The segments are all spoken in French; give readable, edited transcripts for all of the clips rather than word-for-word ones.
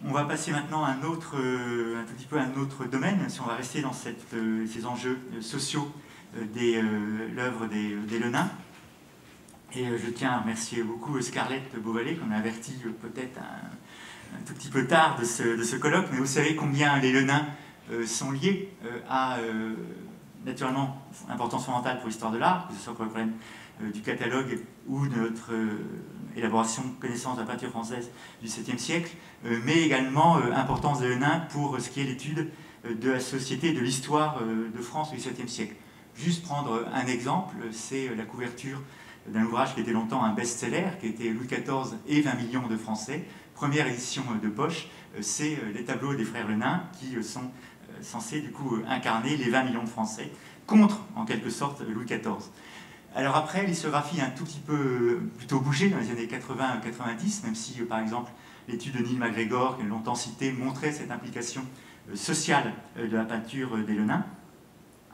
On va passer maintenant à un tout petit peu à un autre domaine, si on va rester dans ces enjeux sociaux de l'œuvre des Lenains. Et je tiens à remercier beaucoup Scarlett Beauvalet, qu'on a averti peut-être un tout petit peu tard de ce colloque, mais vous savez combien les Lenains sont liés à, naturellement, importance fondamentale pour l'histoire de l'art, que ce soit pour le problème du catalogue ou de notre élaboration de connaissance de la peinture française du XVIIe siècle, mais également importance des Lenains pour ce qui est l'étude de la société et de l'histoire de France du XVIIe siècle. Juste prendre un exemple, c'est la couverture d'un ouvrage qui était longtemps un best-seller, qui était Louis XIV et 20 millions de Français, première édition de poche, c'est les tableaux des frères Lenain qui sont censés du coup incarner les 20 millions de Français, contre en quelque sorte Louis XIV. Alors après, l'histographie a un tout petit peu plutôt bougé dans les années 80-90, même si par exemple l'étude de Neil MacGregor, qui est longtemps citée, montrait cette implication sociale de la peinture des Lenains,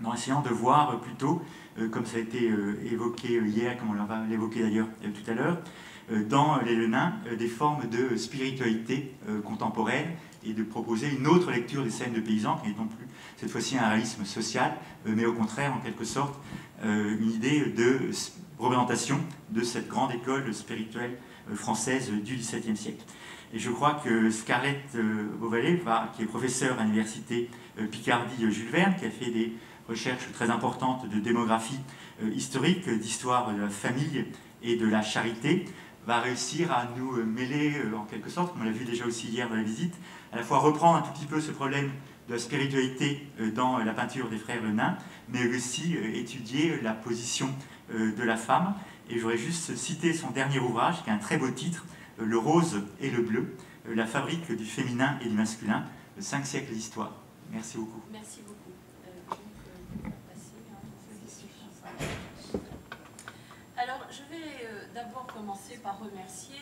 en essayant de voir plutôt, comme ça a été évoqué hier, comme on va l'évoquer d'ailleurs tout à l'heure, dans les Lenains, des formes de spiritualité contemporaine et de proposer une autre lecture des scènes de paysans, qui n'est non plus cette fois-ci un réalisme social, mais au contraire, en quelque sorte, une idée de représentation de cette grande école spirituelle française du XVIIe siècle. Et je crois que Scarlett Beauvalet, qui est professeure à l'université Picardie-Jules Verne, qui a fait des recherches très importantes de démographie historique, d'histoire de la famille et de la charité, va réussir à nous mêler, en quelque sorte, comme on l'a vu déjà aussi hier dans la visite, à la fois reprendre un tout petit peu ce problème de la spiritualité dans la peinture des frères Lenain, mais aussi étudier la position de la femme. Et j'aurais juste cité son dernier ouvrage, qui a un très beau titre, Le rose et le bleu, la fabrique du féminin et du masculin, 5 siècles d'histoire. Merci beaucoup. Merci beaucoup. Alors, je vais d'abord commencer par remercier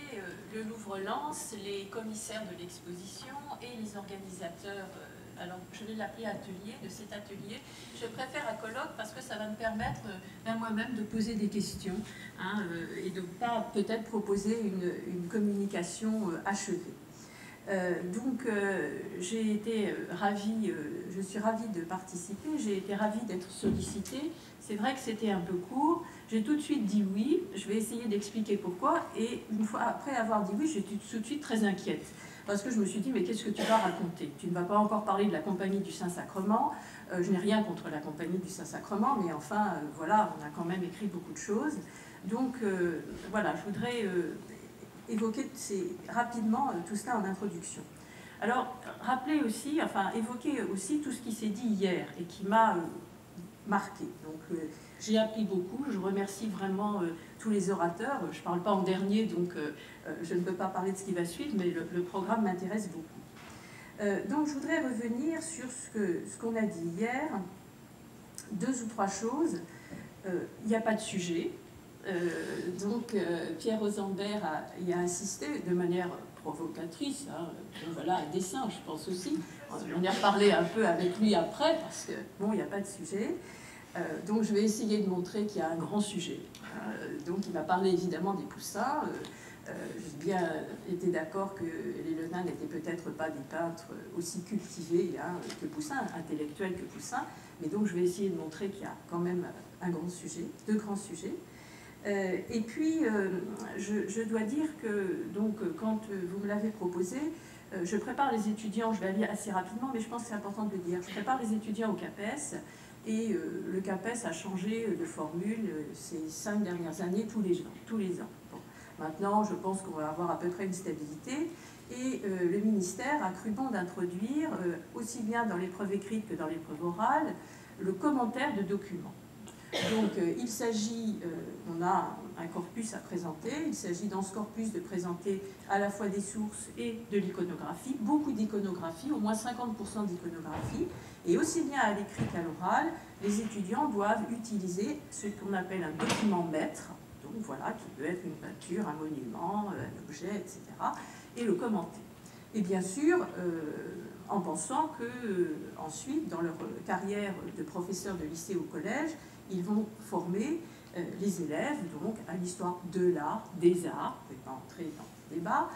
le Louvre-Lens, les commissaires de l'exposition et les organisateurs. Alors, je vais l'appeler atelier, de cet atelier. Je préfère à colloque parce que ça va me permettre à moi-même de poser des questions et de ne pas peut-être proposer une communication achevée. J'ai été ravie, je suis ravie de participer, j'ai été ravie d'être sollicitée. C'est vrai que c'était un peu court, j'ai tout de suite dit oui, je vais essayer d'expliquer pourquoi, et une fois après avoir dit oui, j'étais tout de suite très inquiète, parce que je me suis dit, mais qu'est-ce que tu vas raconter? Tu ne vas pas encore parler de la Compagnie du Saint-Sacrement, je n'ai rien contre la Compagnie du Saint-Sacrement, mais enfin, voilà, on a quand même écrit beaucoup de choses. Donc, voilà, je voudrais évoquer rapidement tout cela en introduction. Alors, évoquer aussi tout ce qui s'est dit hier et qui m'a marqué. Donc, j'ai appris beaucoup. Je remercie vraiment tous les orateurs. Je ne parle pas en dernier, donc je ne peux pas parler de ce qui va suivre, mais le programme m'intéresse beaucoup. Donc, je voudrais revenir sur ce qu'on a dit hier. 2 ou 3 choses. Il n'y a pas de sujet. Pierre Osambert y a insisté de manière provocatrice, voilà, à dessein, je pense aussi. On y a reparlé un peu avec lui après, parce que, bon, il n'y a pas de sujet. Donc, je vais essayer de montrer qu'il y a un grand sujet. Donc, il m'a parlé évidemment des Poussins. J'ai bien été d'accord que les Lenain n'étaient peut-être pas des peintres aussi cultivés que Poussin, intellectuels que Poussin. Mais donc, je vais essayer de montrer qu'il y a quand même un grand sujet, 2 grands sujets. Et puis, je dois dire que, donc, quand vous me l'avez proposé, je prépare les étudiants, je vais aller assez rapidement, mais je pense que c'est important de le dire, je prépare les étudiants au CAPES, et le CAPES a changé de formule ces 5 dernières années, tous les ans. Bon. Maintenant, je pense qu'on va avoir à peu près une stabilité, et le ministère a cru bon d'introduire, aussi bien dans l'épreuve écrite que dans l'épreuve orale, le commentaire de documents. Donc, il s'agit, on a un corpus à présenter, il s'agit dans ce corpus de présenter à la fois des sources et de l'iconographie, beaucoup d'iconographie, au moins 50% d'iconographie, et aussi bien à l'écrit qu'à l'oral, les étudiants doivent utiliser ce qu'on appelle un document maître, donc voilà, qui peut être une peinture, un monument, un objet, etc., et le commenter. Et bien sûr, en pensant que ensuite, dans leur carrière de professeur de lycée ou collège, ils vont former les élèves donc à l'histoire de l'art, des arts, je ne vais pas entrer dans ce débat,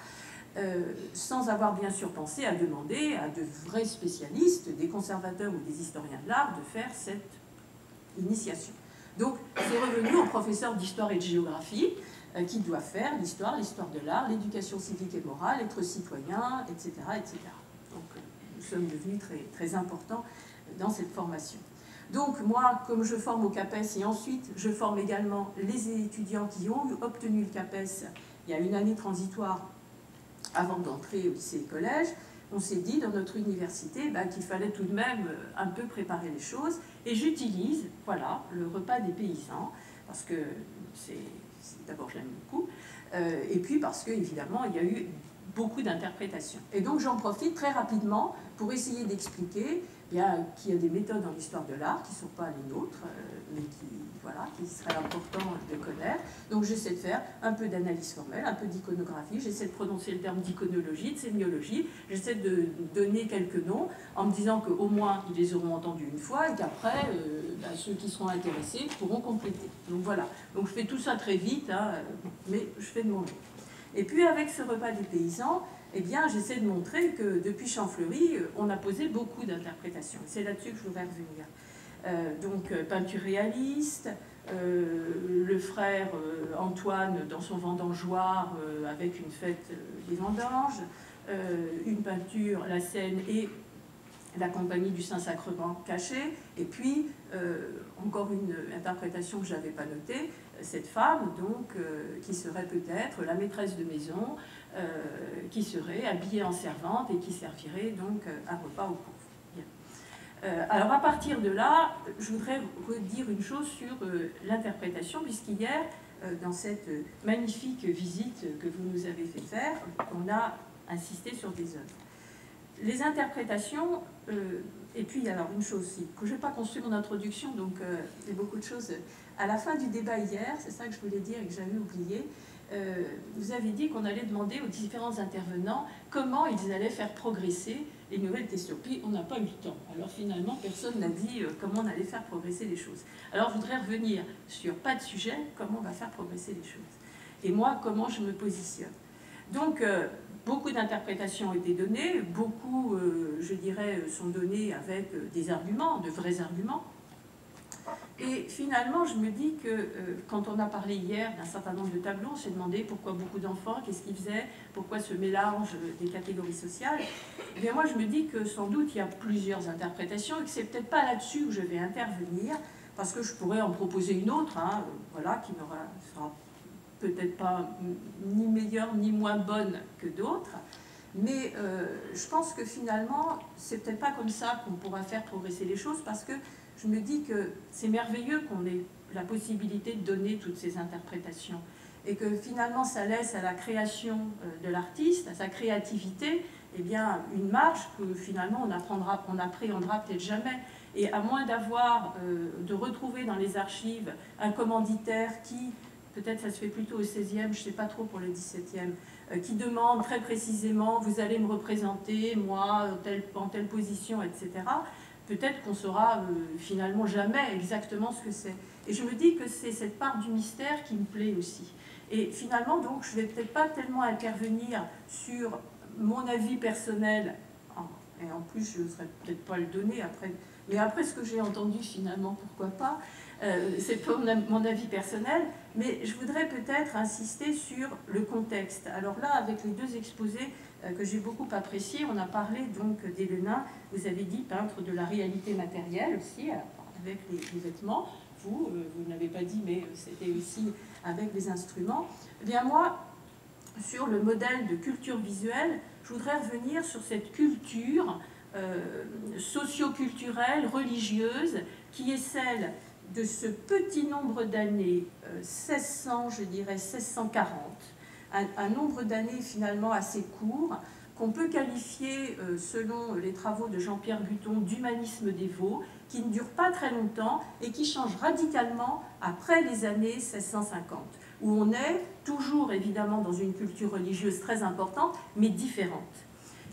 sans avoir bien sûr pensé à demander à de vrais spécialistes, des conservateurs ou des historiens de l'art, de faire cette initiation. Donc c'est revenu au professeur d'histoire et de géographie qui doit faire l'histoire de l'art, l'éducation civique et morale, être citoyen, etc. etc. Donc nous sommes devenus très, très importants dans cette formation. Donc moi, comme je forme au CAPES et ensuite je forme également les étudiants qui ont obtenu le CAPES il y a une année transitoire avant d'entrer au lycée et collège, on s'est dit dans notre université qu'il fallait tout de même un peu préparer les choses. Et j'utilise, voilà, le repas des paysans, parce que d'abord je l'aime beaucoup, et puis parce qu'évidemment il y a eu beaucoup d'interprétations. Et donc j'en profite très rapidement pour essayer d'expliquer qu'il y a des méthodes en histoire de l'art qui ne sont pas les nôtres, mais qui seraient importantes de connaître. Donc j'essaie de faire un peu d'analyse formelle, un peu d'iconographie, j'essaie de prononcer le terme d'iconologie, de sémiologie, j'essaie de donner quelques noms en me disant qu'au moins ils les auront entendus une fois et qu'après, ceux qui seront intéressés pourront compléter. Donc voilà, donc je fais tout ça très vite, mais je fais de mon mieux. Et puis avec ce repas des paysans, eh bien, j'essaie de montrer que depuis Champfleury, on a posé beaucoup d'interprétations. C'est là-dessus que je voudrais revenir. Donc, peinture réaliste, le frère Antoine dans son vendangeoir avec une fête des vendanges, une peinture, la Seine et la compagnie du Saint-Sacrement caché, et puis encore une interprétation que je n'avais pas notée, cette femme donc, qui serait peut-être la maîtresse de maison, qui serait habillée en servante et qui servirait donc un repas aux pauvres. Alors à partir de là, je voudrais redire une chose sur l'interprétation, puisqu'hier, dans cette magnifique visite que vous nous avez fait faire, on a insisté sur des œuvres. Les interprétations, et puis alors une chose aussi, que je n'ai pas construit mon introduction, donc il y a beaucoup de choses. À la fin du débat hier, c'est ça que je voulais dire et que j'avais oublié, vous avez dit qu'on allait demander aux différents intervenants comment ils allaient faire progresser les nouvelles questions. Puis on n'a pas eu le temps. Alors finalement, personne n'a dit comment on allait faire progresser les choses. Alors je voudrais revenir sur pas de sujet, comment on va faire progresser les choses. Et moi, comment je me positionne. Donc, beaucoup d'interprétations ont été données, beaucoup, je dirais, sont données avec des arguments, de vrais arguments. Et finalement, je me dis que quand on a parlé hier d'un certain nombre de tableaux, on s'est demandé pourquoi beaucoup d'enfants, qu'est-ce qu'ils faisaient, pourquoi ce mélange des catégories sociales. Et bien moi, je me dis que sans doute il y a plusieurs interprétations et que c'est peut-être pas là-dessus que je vais intervenir, parce que je pourrais en proposer une autre, voilà, qui sera peut-être pas ni meilleure ni moins bonne que d'autres. Mais je pense que finalement, c'est peut-être pas comme ça qu'on pourra faire progresser les choses, parce que je me dis que c'est merveilleux qu'on ait la possibilité de donner toutes ces interprétations et que finalement ça laisse à la création de l'artiste, à sa créativité, eh bien, une marge que finalement on n'appréhendra peut-être jamais. Et à moins de retrouver dans les archives un commanditaire qui, peut-être ça se fait plutôt au 16e, je ne sais pas trop pour le 17e, qui demande très précisément, vous allez me représenter, moi, en telle position, etc., peut-être qu'on saura finalement jamais exactement ce que c'est. Et je me dis que c'est cette part du mystère qui me plaît aussi. Et finalement, donc, je ne vais peut-être pas tellement intervenir sur mon avis personnel, et en plus, je n'oserais peut-être pas le donner après, mais après ce que j'ai entendu, finalement, pourquoi pas, c'est pas mon avis personnel, mais je voudrais peut-être insister sur le contexte. Alors là, avec les deux exposés que j'ai beaucoup appréciés, on a parlé donc des Lenain, vous avez dit peintre de la réalité matérielle aussi, avec les vêtements, vous ne l'avez pas dit, mais c'était aussi avec les instruments. Eh bien moi, sur le modèle de culture visuelle, je voudrais revenir sur cette culture socio-culturelle, religieuse, qui est celle de ce petit nombre d'années, 1600, je dirais 1640, un nombre d'années finalement assez court, qu'on peut qualifier, selon les travaux de Jean-Pierre Buton, d'humanisme dévot, qui ne dure pas très longtemps et qui change radicalement après les années 1650, où on est toujours évidemment dans une culture religieuse très importante, mais différente.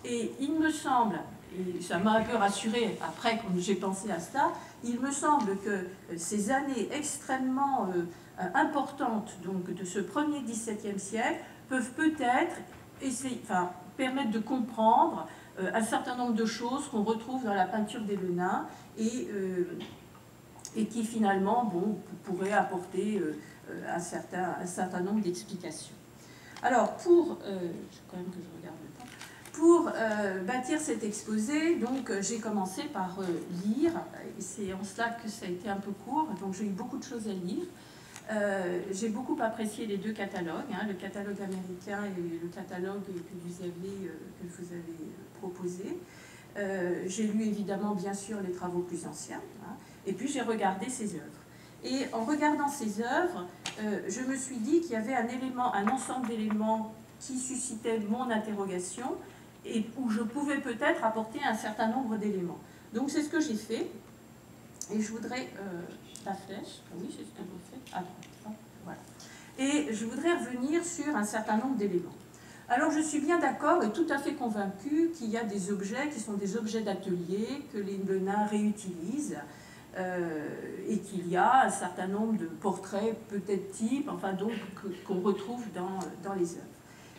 Et il me semble, et ça m'a un peu rassurée après quand j'ai pensé à cela, il me semble que ces années extrêmement importantes donc, de ce premier XVIIe siècle peuvent peut-être permettre de comprendre un certain nombre de choses qu'on retrouve dans la peinture des Le Nain et qui finalement pourraient apporter un certain nombre d'explications. Alors, pour bâtir cet exposé, donc j'ai commencé par lire, et c'est en cela que ça a été un peu court, donc j'ai eu beaucoup de choses à lire. J'ai beaucoup apprécié les deux catalogues, le catalogue américain et le catalogue que vous avez proposé. J'ai lu évidemment, bien sûr, les travaux plus anciens, et puis j'ai regardé ses œuvres. Et en regardant ces œuvres, je me suis dit qu'il y avait un ensemble d'éléments qui suscitaient mon interrogation et où je pouvais peut-être apporter un certain nombre d'éléments. Donc c'est ce que j'ai fait. Et je voudrais... la flèche, oui, c'est ce que j'ai fait. À droite, voilà. Et je voudrais revenir sur un certain nombre d'éléments. Alors je suis bien d'accord et tout à fait convaincue qu'il y a des objets qui sont des objets d'atelier, que les Le Nain réutilisent, et qu'il y a un certain nombre de portraits, peut-être types, enfin donc qu'on retrouve dans les œuvres.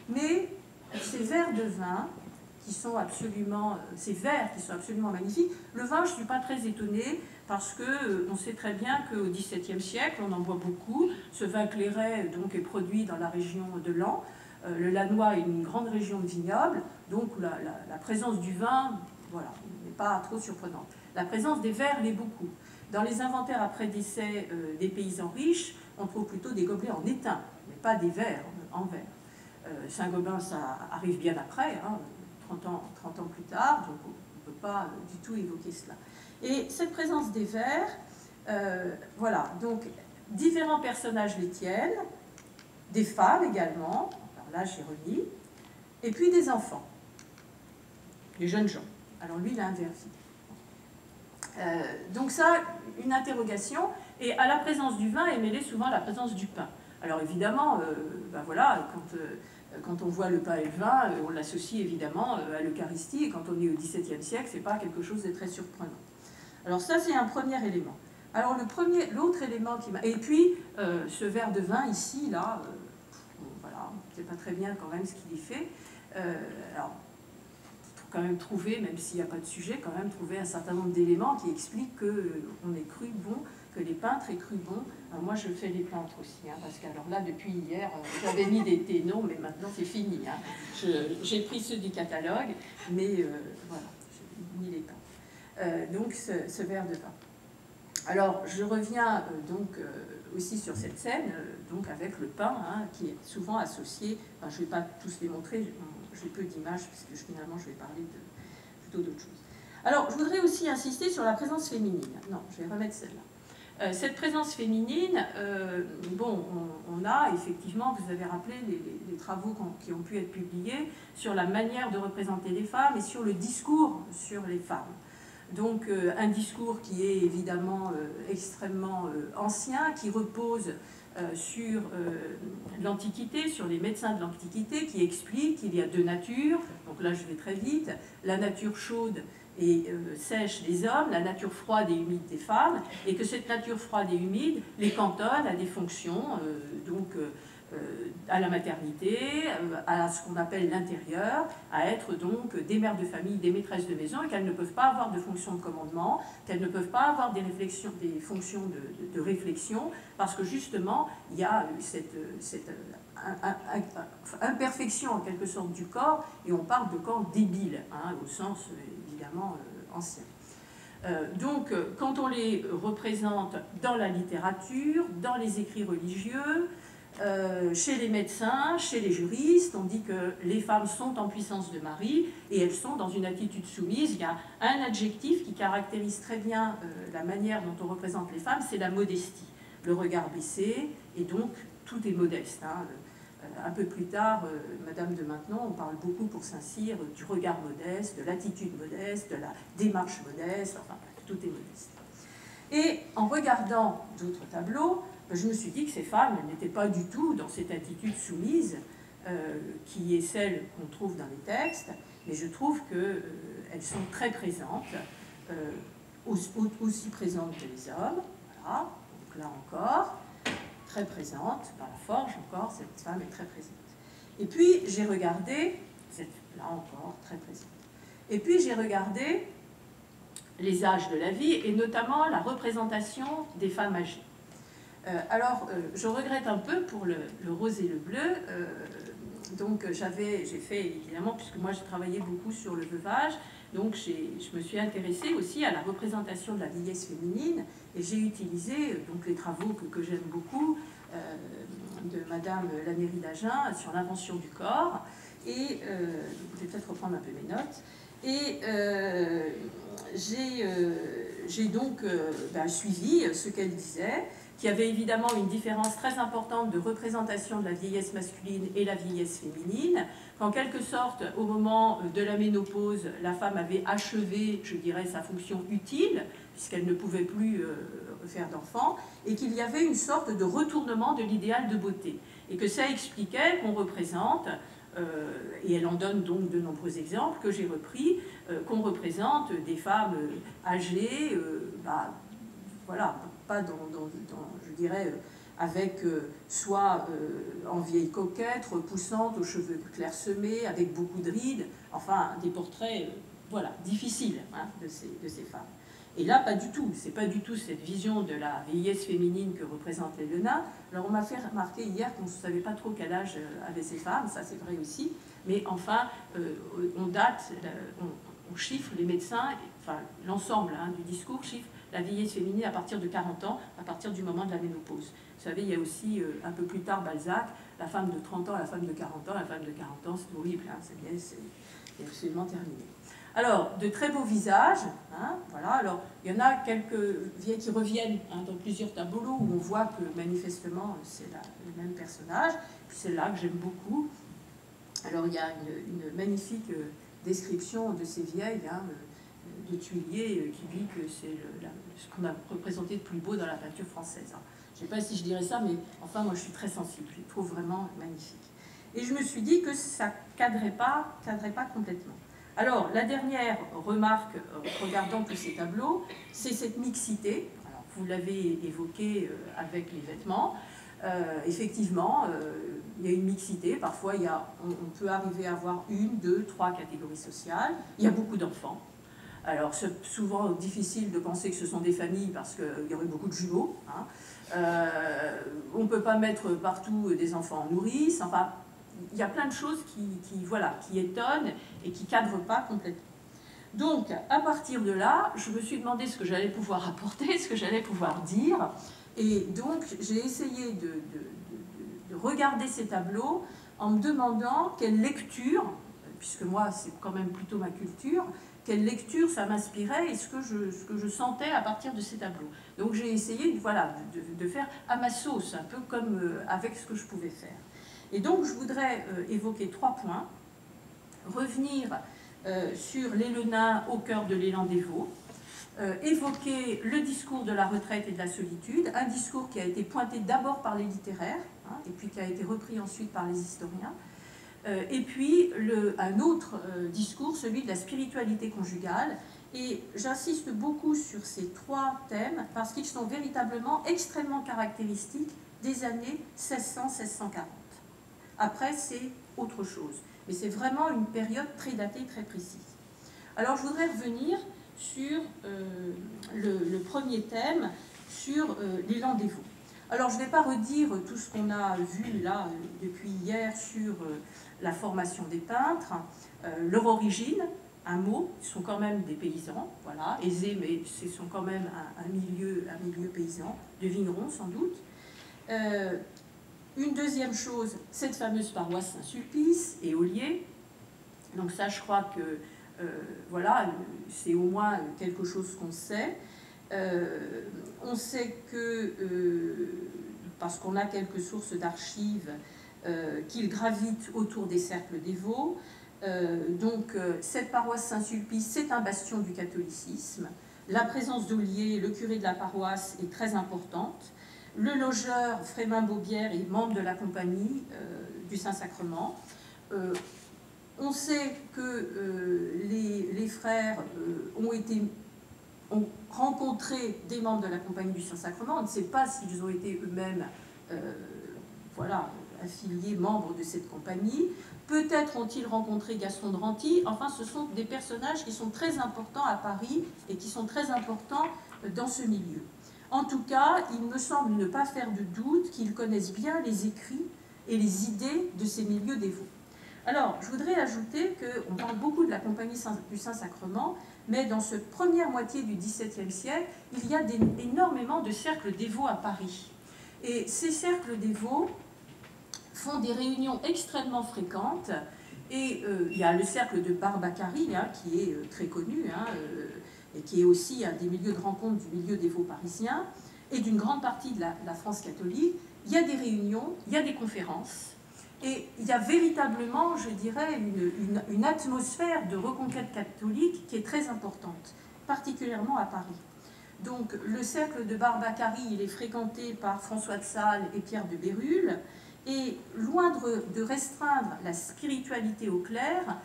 Mais ces verres de vin, ces verres qui sont absolument magnifiques, le vin, je ne suis pas très étonnée, parce qu'on sait très bien qu'au XVIIe siècle, on en boit beaucoup. Ce vin clairet donc, est produit dans la région de Laon. Le Lannoy est une grande région de vignobles, donc la présence du vin, voilà, n'est pas trop surprenante. La présence des verres l'est beaucoup. Dans les inventaires après décès des paysans riches, on trouve plutôt des gobelets en étain, mais pas des verres en verre. Saint-Gobain, ça arrive bien après, 30 ans plus tard, donc on ne peut pas du tout évoquer cela. Et cette présence des vers, voilà, donc différents personnages les tiennent, des femmes également, alors là j'ai remis, et puis des enfants, des jeunes gens. Alors lui, il a un verre vide. Donc ça, une interrogation, et à la présence du vin est mêlée souvent la présence du pain. Alors évidemment, voilà, quand on voit le pain et le vin, on l'associe évidemment à l'Eucharistie, et quand on est au XVIIe siècle, ce n'est pas quelque chose de très surprenant. Alors ça, c'est un premier élément. Alors l'autre élément qui m'a... Et puis, ce verre de vin ici, là, voilà, on ne sait pas très bien quand même ce qu'il y fait. Alors, il faut quand même trouver, même s'il n'y a pas de sujet, quand même trouver un certain nombre d'éléments qui expliquent qu'on est cru bon, que les peintres aient cru bon. Alors, moi, je fais les peintres aussi, parce que alors là, depuis hier, j'avais mis des noms, mais maintenant, c'est fini. J'ai pris ceux du catalogue, mais voilà, j'ai mis les peintres. Donc ce verre de vin. Alors je reviens aussi sur cette scène, donc avec le pain, qui est souvent associé, enfin, je ne vais pas tous les montrer, j'ai peu d'images, puisque finalement je vais parler plutôt d'autre chose. Alors je voudrais aussi insister sur la présence féminine. Non, je vais remettre celle-là. Cette présence féminine, on a effectivement, vous avez rappelé les travaux qui ont pu être publiés sur la manière de représenter les femmes et sur le discours sur les femmes. Donc un discours qui est évidemment extrêmement ancien, qui repose sur l'Antiquité, sur les médecins de l'Antiquité, qui explique qu'il y a deux natures. Donc là je vais très vite, la nature chaude et sèche des hommes, la nature froide et humide des femmes, et que cette nature froide et humide les cantonne à des fonctions, à la maternité, à ce qu'on appelle l'intérieur, à être donc des mères de famille, des maîtresses de maison, et qu'elles ne peuvent pas avoir de fonction de commandement, qu'elles ne peuvent pas avoir des fonctions de réflexion, parce que justement, il y a cette imperfection en quelque sorte du corps, et on parle de corps débile, au sens évidemment ancien. Donc, quand on les représente dans la littérature, dans les écrits religieux, chez les médecins, chez les juristes, on dit que les femmes sont en puissance de mari et elles sont dans une attitude soumise. Il y a un adjectif qui caractérise très bien la manière dont on représente les femmes, c'est la modestie. Le regard baissé, et donc tout est modeste. Un peu plus tard, Madame de Maintenon, on parle beaucoup pour Saint-Cyr du regard modeste, de l'attitude modeste, de la démarche modeste, enfin tout est modeste. Et en regardant d'autres tableaux, je me suis dit que ces femmes n'étaient pas du tout dans cette attitude soumise qui est celle qu'on trouve dans les textes, mais je trouve qu'elles sont très présentes, aussi présentes que les hommes. Voilà, donc là encore, très présente, dans la forge encore, cette femme est très présente. Et puis j'ai regardé, c'est là encore très présente, et puis j'ai regardé les âges de la vie, et notamment la représentation des femmes âgées. Je regrette un peu pour le rose et le bleu. Donc j'ai fait évidemment, puisque moi j'ai travaillé beaucoup sur le veuvage, donc je me suis intéressée aussi à la représentation de la vieillesse féminine, et j'ai utilisé donc les travaux que j'aime beaucoup de Madame Lamérie d'Agen sur l'invention du corps, et je vais peut-être reprendre un peu mes notes. Et j'ai donc suivi ce qu'elle disait, qu'il y avait évidemment une différence très importante de représentation de la vieillesse masculine et la vieillesse féminine, qu'en quelque sorte, au moment de la ménopause, la femme avait achevé, je dirais, sa fonction utile, puisqu'elle ne pouvait plus faire d'enfants, et qu'il y avait une sorte de retournement de l'idéal de beauté, et que ça expliquait qu'on représente, et elle en donne donc de nombreux exemples que j'ai repris, qu'on représente des femmes âgées, voilà, pas je dirais, avec soit en vieille coquette, repoussante, aux cheveux clairsemés, avec beaucoup de rides, enfin des portraits voilà, difficiles hein, de ces femmes. Et là, pas du tout, c'est pas du tout cette vision de la vieillesse féminine que représente Helena. Alors on m'a fait remarquer hier qu'on ne savait pas trop quel âge avaient ces femmes, ça c'est vrai aussi, mais enfin on date, on chiffre, les médecins, enfin l'ensemble hein, du discours chiffre la vieillesse féminine à partir de 40 ans, à partir du moment de la ménopause. Vous savez, il y a aussi un peu plus tard Balzac, la femme de 30 ans, la femme de 40 ans, la femme de 40 ans, c'est horrible, hein, c'est absolument terminé. Alors, de très beaux visages, hein, voilà. Alors, il y en a quelques vieilles qui reviennent hein, dans plusieurs tableaux où on voit que manifestement c'est le même personnage. Puis c'est là que j'aime beaucoup. Alors, il y a une magnifique description de ces vieilles, hein, de Thuillier, qui dit que c'est ce qu'on a représenté de plus beau dans la peinture française. Je ne sais pas si je dirais ça, mais enfin, moi je suis très sensible, je les trouve vraiment magnifiques. Et je me suis dit que ça ne cadrait pas complètement. Alors, la dernière remarque, regardant tous ces tableaux, c'est cette mixité. Alors, vous l'avez évoqué avec les vêtements. Effectivement, il y a une mixité. Parfois, on peut arriver à avoir 1, 2, 3 catégories sociales. Il y a beaucoup d'enfants. Alors, c'est souvent difficile de penser que ce sont des familles parce qu'il y aurait beaucoup de jumeaux. Hein. On ne peut pas mettre partout des enfants en nourrice. Enfin, il y a plein de choses qui étonnent et qui ne cadrent pas complètement. Donc, à partir de là, je me suis demandé ce que j'allais pouvoir apporter, ce que j'allais pouvoir dire. Et donc, j'ai essayé de regarder ces tableaux en me demandant quelle lecture, puisque moi, c'est quand même plutôt ma culture, quelle lecture ça m'inspirait et ce que je sentais à partir de ces tableaux. Donc, j'ai essayé de faire à ma sauce, un peu comme avec ce que je pouvais faire. Et donc, je voudrais évoquer 3 points. Revenir sur l'Helena au cœur de l'élan dévot. Évoquer le discours de la retraite et de la solitude, un discours qui a été pointé d'abord par les littéraires, hein, et puis qui a été repris ensuite par les historiens. Et puis, un autre discours, celui de la spiritualité conjugale. Et j'insiste beaucoup sur ces 3 thèmes parce qu'ils sont véritablement extrêmement caractéristiques des années 1600-1640. Après, c'est autre chose. Mais c'est vraiment une période très datée, très précise. Alors, je voudrais revenir sur le premier thème, sur l'élan dévot. Alors, je ne vais pas redire tout ce qu'on a vu là depuis hier sur la formation des peintres, leur origine, un mot, ils sont quand même des paysans, voilà, aisés, mais ce sont quand même un milieu paysan, de vignerons sans doute. Une deuxième chose, cette fameuse paroisse Saint-Sulpice et Ollier. Donc ça, je crois que voilà, c'est au moins quelque chose qu'on sait. On sait que, parce qu'on a quelques sources d'archives, qu'il gravite autour des cercles dévots. Donc cette paroisse Saint-Sulpice, c'est un bastion du catholicisme. La présence d'Ollier, le curé de la paroisse, est très importante. Le logeur Frémin Beaubière est membre de la compagnie du Saint-Sacrement. On sait que les frères ont rencontré des membres de la compagnie du Saint-Sacrement. On ne sait pas s'ils ont été eux-mêmes voilà, affiliés, membres de cette compagnie. Peut-être ont-ils rencontré Gaston de Ranty. Enfin, ce sont des personnages qui sont très importants à Paris et qui sont très importants dans ce milieu. En tout cas, il me semble ne pas faire de doute qu'ils connaissent bien les écrits et les idées de ces milieux dévots. Alors, je voudrais ajouter qu'on parle beaucoup de la Compagnie du Saint-Sacrement, mais dans cette première moitié du XVIIe siècle, il y a énormément de cercles dévots à Paris. Et ces cercles dévots font des réunions extrêmement fréquentes. Et il y a le cercle de Barbacari, qui est très connu, et qui est aussi un des milieux de rencontre du milieu dévot parisien, et d'une grande partie de la France catholique. Il y a des réunions, il y a des conférences. Et il y a véritablement, je dirais, une atmosphère de reconquête catholique qui est très importante, particulièrement à Paris. Donc le cercle de Barbacari, il est fréquenté par François de Sales et Pierre de Bérulle, et loin de restreindre la spiritualité au clerc,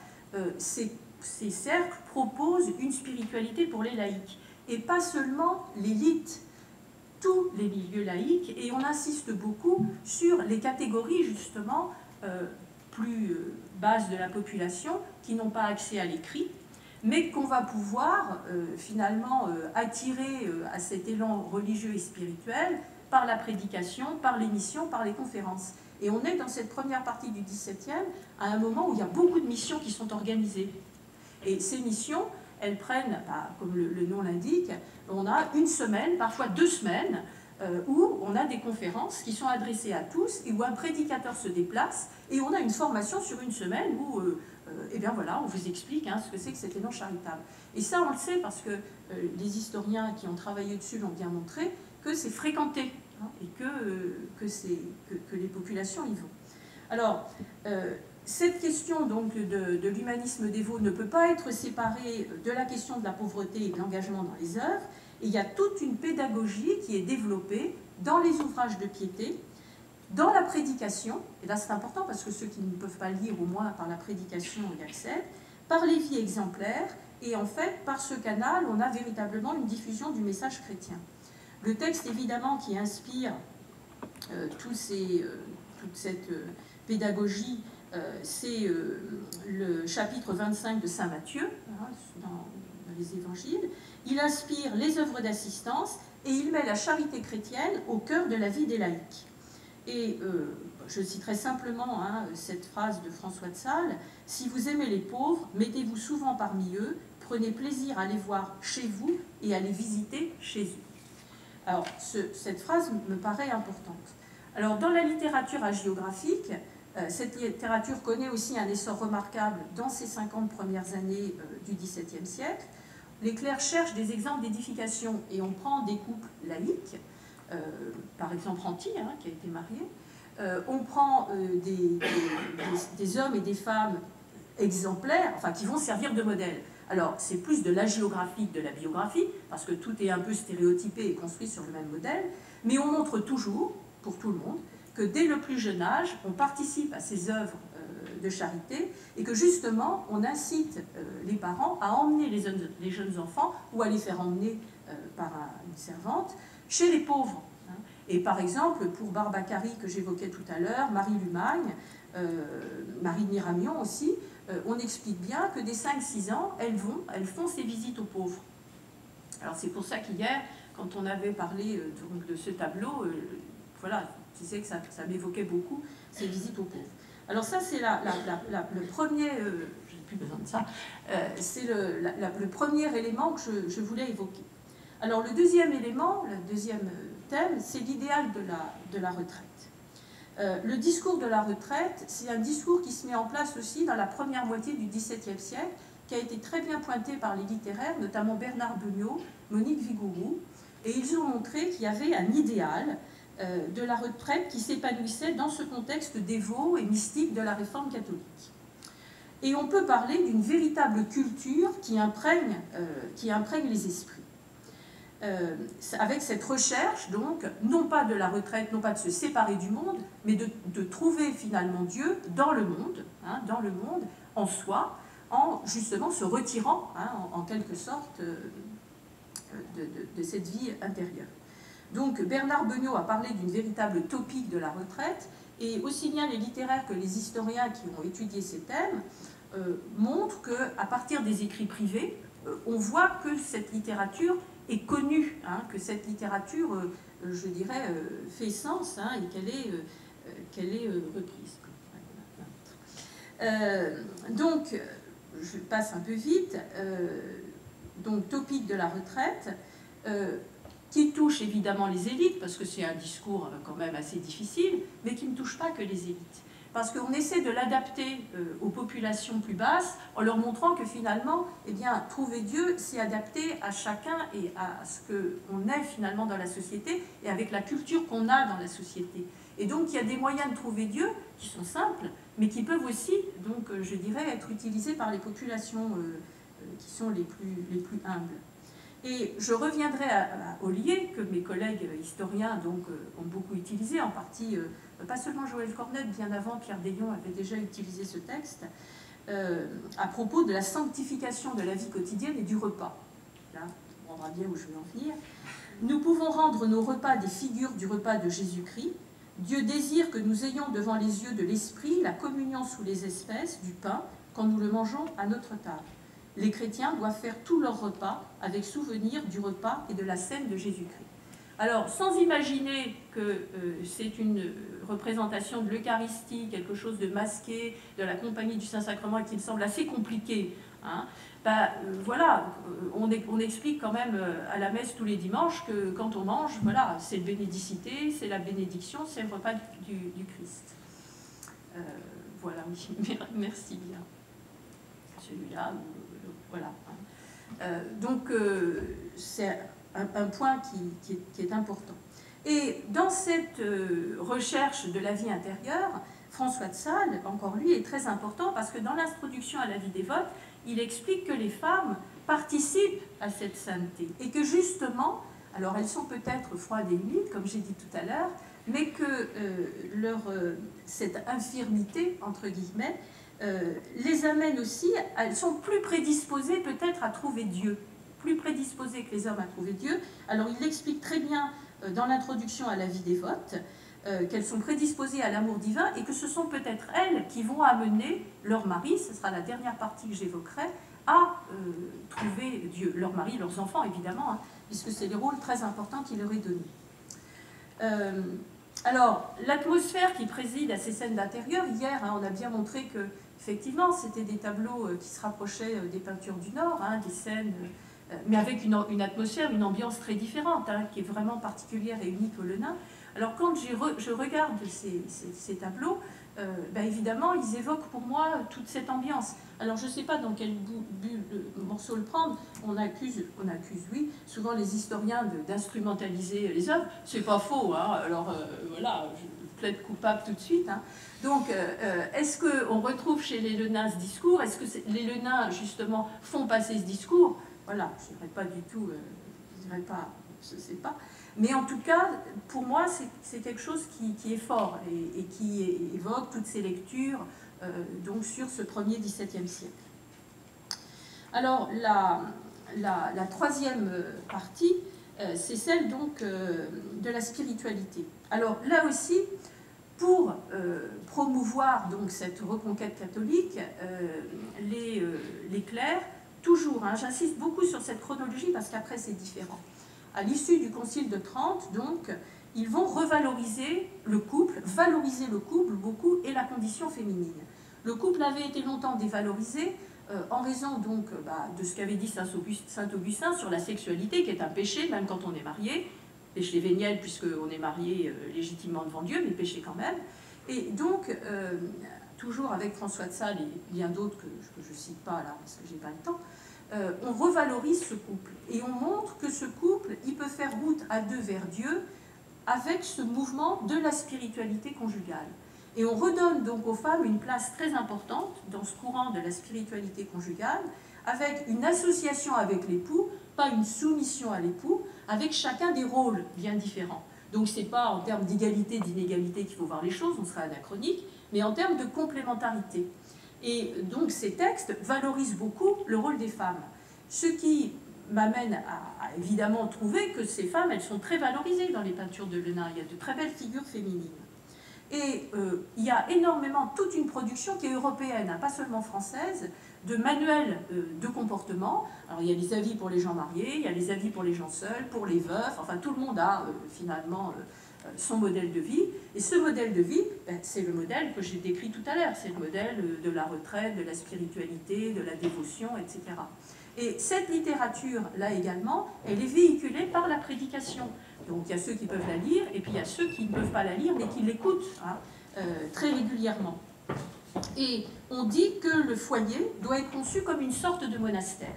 ces cercles proposent une spiritualité pour les laïcs, et pas seulement l'élite, tous les milieux laïcs, et on insiste beaucoup sur les catégories justement plus basses de la population qui n'ont pas accès à l'écrit, mais qu'on va pouvoir finalement attirer à cet élan religieux et spirituel par la prédication, par les missions, par les conférences. Et on est dans cette première partie du XVIIe à un moment où il y a beaucoup de missions qui sont organisées. Et ces missions, elles prennent, comme le nom l'indique, on a une semaine, parfois 2 semaines, où on a des conférences qui sont adressées à tous et où un prédicateur se déplace et on a une formation sur une semaine où eh bien voilà, on vous explique ce que c'est que cet élan charitable. Et ça, on le sait parce que les historiens qui ont travaillé dessus l'ont bien montré, que c'est fréquenté et que les populations y vont. Alors, cette question donc de l'humanisme dévot ne peut pas être séparée de la question de la pauvreté et de l'engagement dans les œuvres. Et il y a toute une pédagogie qui est développée dans les ouvrages de piété, dans la prédication, et là c'est important parce que ceux qui ne peuvent pas lire au moins par la prédication y accèdent, par les vies exemplaires, et en fait par ce canal on a véritablement une diffusion du message chrétien. Le texte évidemment qui inspire toute cette pédagogie, c'est le chapitre 25 de Saint Matthieu, dans les évangiles. Il inspire les œuvres d'assistance et il met la charité chrétienne au cœur de la vie des laïcs. Et je citerai simplement cette phrase de François de Sales: « Si vous aimez les pauvres, mettez-vous souvent parmi eux, prenez plaisir à les voir chez vous et à les visiter chez eux. » Alors, cette phrase me paraît importante. Alors, dans la littérature hagiographique, cette littérature connaît aussi un essor remarquable dans ces 50 premières années du XVIIe siècle. Les clercs cherchent des exemples d'édification et on prend des couples laïcs, par exemple Ranty, qui a été marié, on prend des hommes et des femmes exemplaires, enfin qui vont servir de modèle. Alors c'est plus de l'hagiographique, de la biographie, parce que tout est un peu stéréotypé et construit sur le même modèle, mais on montre toujours, pour tout le monde, que dès le plus jeune âge, on participe à ces œuvres de charité et que justement on incite les parents à emmener les jeunes enfants ou à les faire emmener par une servante chez les pauvres. Et par exemple pour Barbacari que j'évoquais tout à l'heure, Marie Lumagne, Marie de Miramion aussi, on explique bien que dès 5-6 ans elles font ces visites aux pauvres. Alors c'est pour ça qu'hier quand on avait parlé donc, de ce tableau, voilà, je disais que ça m'évoquait beaucoup ces visites aux pauvres. Alors ça, c'est le premier, je n'ai plus besoin de ça, c'est le premier élément que je voulais évoquer. Alors le deuxième élément, le deuxième thème, c'est l'idéal de la retraite. Le discours de la retraite, c'est un discours qui se met en place aussi dans la première moitié du XVIIe siècle, qui a été très bien pointé par les littéraires, notamment Bernard Beugnot, Monique Vigourou, et ils ont montré qu'il y avait un idéal de la retraite qui s'épanouissait dans ce contexte dévot et mystique de la réforme catholique. Et on peut parler d'une véritable culture qui imprègne les esprits. Avec cette recherche, donc, non pas de la retraite, non pas de se séparer du monde, mais de trouver finalement Dieu dans le monde, en soi, en justement se retirant, en quelque sorte, de cette vie intérieure. Donc Bernard Beugnot a parlé d'une véritable topique de la retraite Et aussi bien les littéraires que les historiens qui ont étudié ces thèmes montrent qu'à partir des écrits privés, on voit que cette littérature est connue, hein, que cette littérature, je dirais, fait sens, hein, et qu'elle est reprise. Donc, je passe un peu vite, donc topic de la retraite, qui touche évidemment les élites, parce que c'est un discours quand même assez difficile, mais qui ne touche pas que les élites. Parce qu'on essaie de l'adapter aux populations plus basses, en leur montrant que finalement, eh bien, trouver Dieu, c'est adapté à chacun et à ce qu'on est finalement dans la société, et avec la culture qu'on a dans la société. Et donc, il y a des moyens de trouver Dieu qui sont simples, mais qui peuvent aussi, donc, je dirais, être utilisés par les populations qui sont les plus humbles. Et je reviendrai au lié que mes collègues historiens donc, ont beaucoup utilisé, en partie, pas seulement Joël Cornette, bien avant, Pierre Deyon avait déjà utilisé ce texte, à propos de la sanctification de la vie quotidienne et du repas. Là, on comprendra bien où je vais en venir. Nous pouvons rendre nos repas des figures du repas de Jésus-Christ. Dieu désire que nous ayons devant les yeux de l'esprit la communion sous les espèces du pain quand nous le mangeons à notre table. Les chrétiens doivent faire tous leurs repas avec souvenir du repas et de la scène de Jésus-Christ. Alors, sans imaginer que c'est une représentation de l'Eucharistie, quelque chose de masqué, de la compagnie du Saint-Sacrement, et qui me semble assez compliqué, hein, voilà, on explique quand même à la messe tous les dimanches que quand on mange, voilà, c'est le bénédicité, c'est la bénédiction, c'est le repas du Christ. Voilà, merci bien. Celui-là, voilà. Donc, c'est un point qui est important. Et dans cette recherche de la vie intérieure, François de Sales, encore lui, est très important parce que dans l'introduction à la vie dévote, il explique que les femmes participent à cette sainteté et que justement, alors elles sont peut-être froides et humides, comme j'ai dit tout à l'heure, mais que cette infirmité, entre guillemets, les amène aussi, elles sont plus prédisposées peut-être à trouver Dieu, plus prédisposées que les hommes à trouver Dieu. Alors il l'explique très bien dans l'introduction à la vie dévote, qu'elles sont prédisposées à l'amour divin et que ce sont peut-être elles qui vont amener leur mari, ce sera la dernière partie que j'évoquerai, à trouver Dieu. Leur mari, leurs enfants évidemment, hein, puisque c'est les rôles très importants qu'il leur est donné. Alors, l'atmosphère qui préside à ces scènes d'intérieur, hier, hein, on a bien montré que effectivement, c'était des tableaux qui se rapprochaient des peintures du Nord, hein, des scènes, mais avec une atmosphère, une ambiance très différente, hein, qui est vraiment particulière et unique au Lenain. Alors quand je regarde ces tableaux, évidemment, ils évoquent pour moi toute cette ambiance. Alors je ne sais pas dans quel morceau le prendre, on accuse, oui, souvent les historiens d'instrumentaliser les œuvres. C'est pas faux, hein, alors voilà, je plaide coupable tout de suite. Hein. Donc, est-ce qu'on retrouve chez les Lenains ce discours? Est-ce que les Lenains, justement, font passer ce discours? Voilà, je ne dirais pas du tout, je dirais pas, je ne sais pas. Mais en tout cas, pour moi, c'est quelque chose qui est fort et qui évoque toutes ces lectures donc sur ce premier XVIIe siècle. Alors, la troisième partie, c'est celle donc de la spiritualité. Alors là aussi, pour promouvoir donc cette reconquête catholique, les clercs, toujours, hein, j'insiste beaucoup sur cette chronologie parce qu'après c'est différent. À l'issue du Concile de Trente, donc, ils vont revaloriser le couple, valoriser le couple beaucoup et la condition féminine. Le couple avait été longtemps dévalorisé en raison donc de ce qu'avait dit saint Augustin sur la sexualité, qui est un péché même quand on est marié, péché véniel puisqu'on est marié légitimement devant Dieu, mais péché quand même. Et donc, toujours avec François de Sales et bien d'autres que je ne cite pas là parce que je n'ai pas le temps, on revalorise ce couple et on montre que ce couple, il peut faire route à deux vers Dieu avec ce mouvement de la spiritualité conjugale. Et on redonne donc aux femmes une place très importante dans ce courant de la spiritualité conjugale, avec une association avec l'époux, pas une soumission à l'époux, avec chacun des rôles bien différents. Donc ce n'est pas en termes d'égalité, d'inégalité qu'il faut voir les choses, on serait anachronique, mais en termes de complémentarité. Et donc ces textes valorisent beaucoup le rôle des femmes, ce qui m'amène à évidemment trouver que ces femmes, elles sont très valorisées dans les peintures de Lenain. Il y a de très belles figures féminines. Et il y a énormément, toute une production qui est européenne, hein, pas seulement française, de manuels de comportement. Alors il y a les avis pour les gens mariés, il y a les avis pour les gens seuls, pour les veufs, enfin tout le monde a finalement son modèle de vie. Et ce modèle de vie, ben, c'est le modèle que j'ai décrit tout à l'heure, c'est le modèle de la retraite, de la spiritualité, de la dévotion, etc. Et cette littérature-là également, elle est véhiculée par la prédication. Donc il y a ceux qui peuvent la lire, et puis il y a ceux qui ne peuvent pas la lire, mais qui l'écoutent hein, très régulièrement. Et on dit que le foyer doit être conçu comme une sorte de monastère.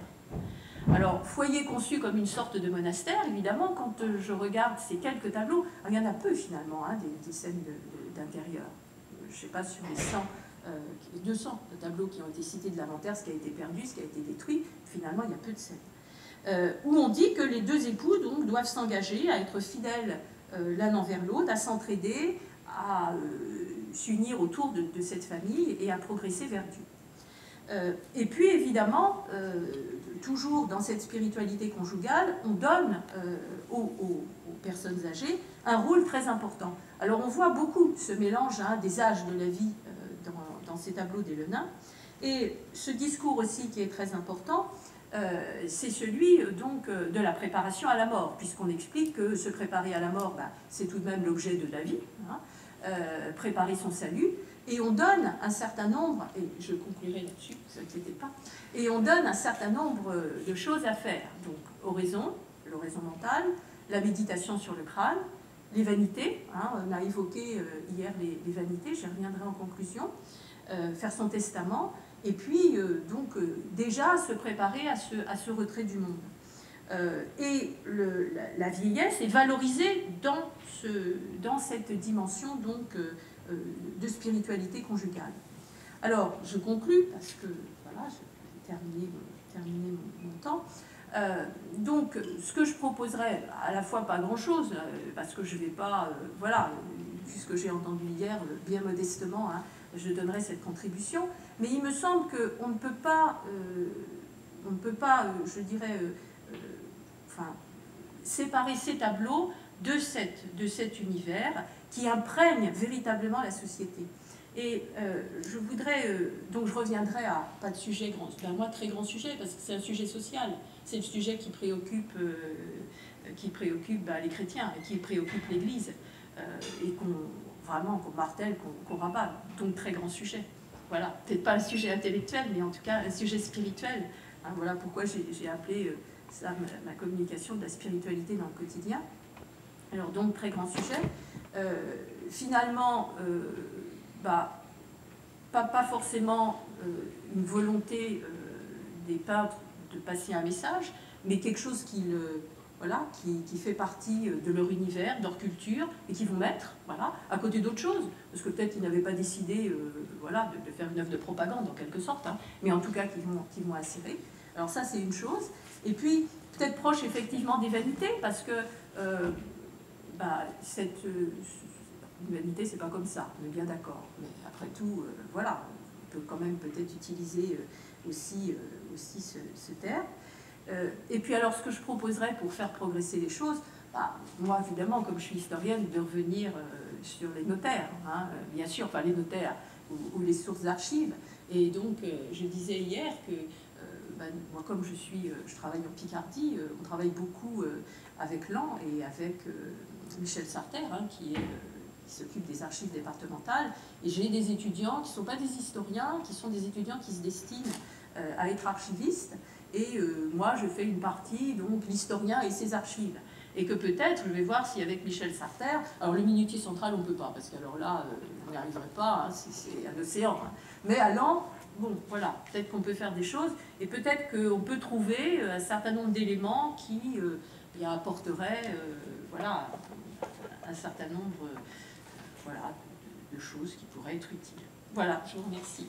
Alors, foyer conçu comme une sorte de monastère, évidemment, quand je regarde ces quelques tableaux, il y en a peu finalement, hein, des scènes d'intérieur. Je ne sais pas, sur les 200 tableaux qui ont été cités de l'inventaire, ce qui a été perdu, ce qui a été détruit, finalement, il y a peu de scènes. Où on dit que les deux époux donc, doivent s'engager à être fidèles l'un envers l'autre, à s'entraider, à s'unir autour de cette famille et à progresser vers Dieu. Et puis, évidemment, toujours dans cette spiritualité conjugale, on donne aux personnes âgées un rôle très important. Alors, on voit beaucoup ce mélange hein, des âges de la vie dans ces tableaux des Lenain. Et ce discours aussi qui est très important, c'est celui donc de la préparation à la mort, puisqu'on explique que se préparer à la mort, ben, c'est tout de même l'objet de la vie, hein, préparer son salut, et on donne un certain nombre, et je conclurai là-dessus, ne vous inquiétez pas, et on donne un certain nombre de choses à faire, donc l'oraison mentale, la méditation sur le crâne, les vanités, hein, on a évoqué hier les vanités, j'y reviendrai en conclusion, faire son testament, et puis donc déjà se préparer à ce retrait du monde. Et la vieillesse est valorisée dans cette dimension donc, de spiritualité conjugale. Alors, je conclus, parce que voilà, j'ai terminé mon temps. Donc, ce que je proposerais, à la fois pas grand-chose, parce que je ne vais pas, voilà, puisque j'ai entendu hier, bien modestement, hein, je donnerai cette contribution, mais il me semble qu'on ne peut pas, je dirais, enfin, séparer ces tableaux de cet univers qui imprègne véritablement la société. Et je voudrais, donc je reviendrai à, pas de sujet grand, ben moi très grand sujet, parce que c'est un sujet social, c'est le sujet qui préoccupe ben, les chrétiens, et qui préoccupe l'Église, et qu'on martèle, qu'on rabat, donc très grand sujet. Voilà, peut-être pas un sujet intellectuel, mais en tout cas un sujet spirituel. Hein, voilà pourquoi j'ai appelé ça ma communication de la spiritualité dans le quotidien. Alors donc très grand sujet. Finalement, bah, pas forcément une volonté des peintres de passer un message, mais quelque chose qui fait partie de leur univers, de leur culture, et qui vont mettre voilà, à côté d'autres choses, parce que peut-être qu'ils n'avaient pas décidé voilà, de faire une œuvre de propagande en quelque sorte, hein, mais en tout cas qui vont insérer. Alors ça c'est une chose, et puis peut-être proche effectivement des vanités, parce que bah, cette vanité c'est pas comme ça, on est bien d'accord, mais après tout, voilà, on peut quand même peut-être utiliser aussi ce terme. Et puis alors ce que je proposerais pour faire progresser les choses, bah, moi évidemment comme je suis historienne, de revenir sur les notaires, hein, bien sûr, enfin les notaires ou les sources d'archives. Et donc je disais hier que bah, moi comme je travaille en Picardie, on travaille beaucoup avec Laon et avec Michel Sarter, hein, qui s'occupe des archives départementales, et j'ai des étudiants qui ne sont pas des historiens, qui sont des étudiants qui se destinent à être archivistes. Et moi, je fais une partie, donc l'historien et ses archives. Et que peut-être, je vais voir si avec Michel Sarter, alors le minutier central, on ne peut pas, parce qu'alors là, on n'y arriverait pas, hein, c'est un océan. Hein. Mais allant, bon, voilà, peut-être qu'on peut faire des choses, et peut-être qu'on peut trouver un certain nombre d'éléments qui apporteraient voilà, un certain nombre voilà, de choses qui pourraient être utiles. Voilà, je vous remercie.